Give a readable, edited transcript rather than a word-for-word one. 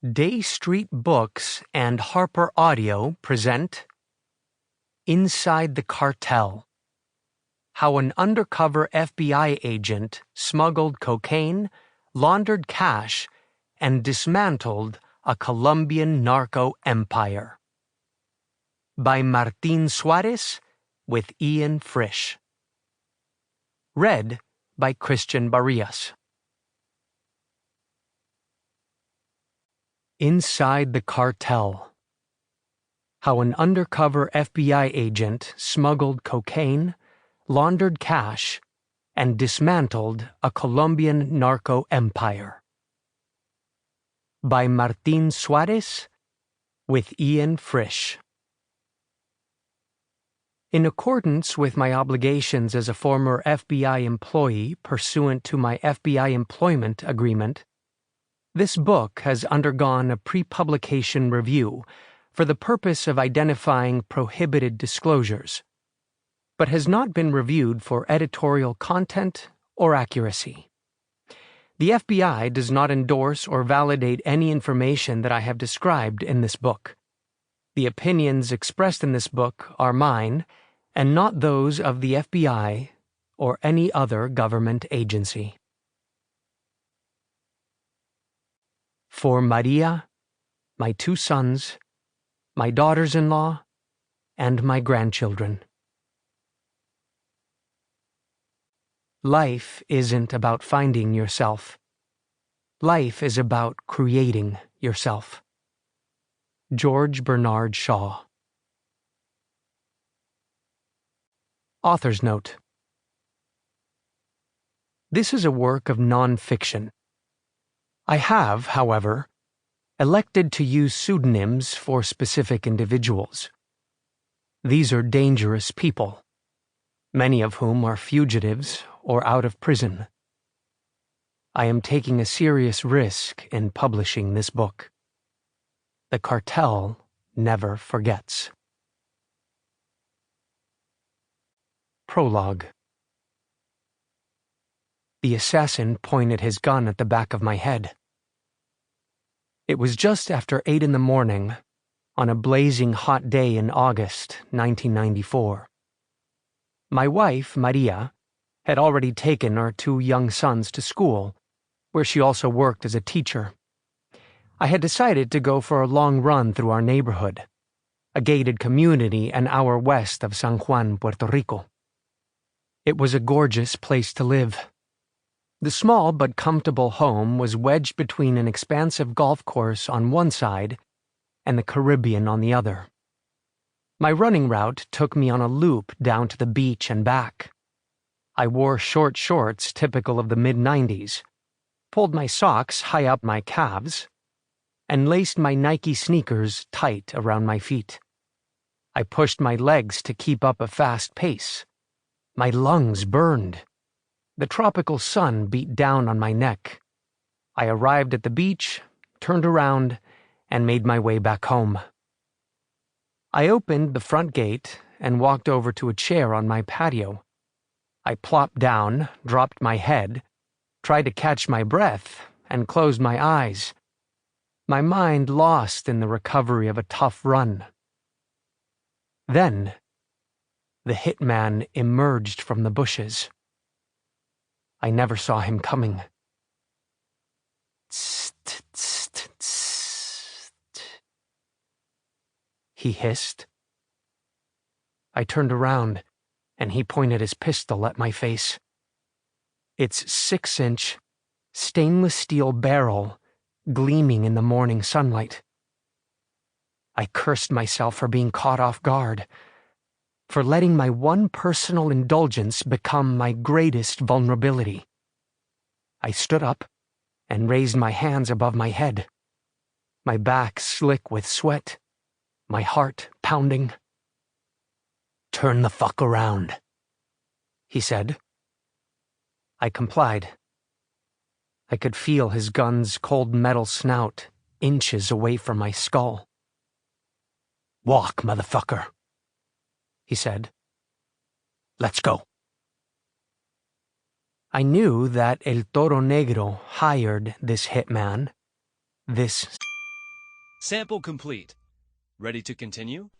Day Street Books and HarperAudio present Inside the Cartel: How an Undercover FBI Agent Smuggled Cocaine, Laundered Cash, and Dismantled a Colombian Narco Empire. By Martín Suarez with Ian Frisch. Read by Christian Barrias. Inside the Cartel: How an Undercover FBI Agent Smuggled Cocaine, Laundered Cash, and Dismantled a Colombian Narco Empire. By Martín Suarez with Ian Frisch. In accordance with my obligations as a former FBI employee pursuant to my FBI employment agreement, this book has undergone a pre-publication review for the purpose of identifying prohibited disclosures, but has not been reviewed for editorial content or accuracy. The FBI does not endorse or validate any information that I have described in this book. The opinions expressed in this book are mine and not those of the FBI or any other government agency. For Maria, my 2 sons, my daughters-in-law, and my grandchildren. Life isn't about finding yourself. Life is about creating yourself. George Bernard Shaw. Author's Note. This is a work of non-fiction. I have, however, elected to use pseudonyms for specific individuals. These are dangerous people, many of whom are fugitives or out of prison. I am taking a serious risk in publishing this book. The cartel never forgets. Prologue. The assassin pointed his gun at the back of my head. It was just after 8 in the morning, on a blazing hot day in August 1994. My wife, Maria, had already taken our 2 young sons to school, where she also worked as a teacher. I had decided to go for a long run through our neighborhood, a gated community an hour west of San Juan, Puerto Rico. It was a gorgeous place to live. The small but comfortable home was wedged between an expansive golf course on one side and the Caribbean on the other. My running route took me on a loop down to the beach and back. I wore short shorts typical of the mid-90s, pulled my socks high up my calves, and laced my Nike sneakers tight around my feet. I pushed my legs to keep up a fast pace. My lungs burned. The tropical sun beat down on my neck. I arrived at the beach, turned around, and made my way back home. I opened the front gate and walked over to a chair on my patio. I plopped down, dropped my head, tried to catch my breath, and closed my eyes, my mind lost in the recovery of a tough run. Then, the hitman emerged from the bushes. I never saw him coming. Tst, tst, tst, he hissed. I turned around, and he pointed his pistol at my face. Its 6-inch, stainless steel barrel gleaming in the morning sunlight. I cursed myself for being caught off guard, for letting my one personal indulgence become my greatest vulnerability. I stood up and raised my hands above my head, my back slick with sweat, my heart pounding. "Turn the fuck around," he said. I complied. I could feel his gun's cold metal snout inches away from my skull. "Walk, motherfucker," he said. "Let's go." I knew that El Toro Negro hired this hitman, this Sample complete. Ready to continue?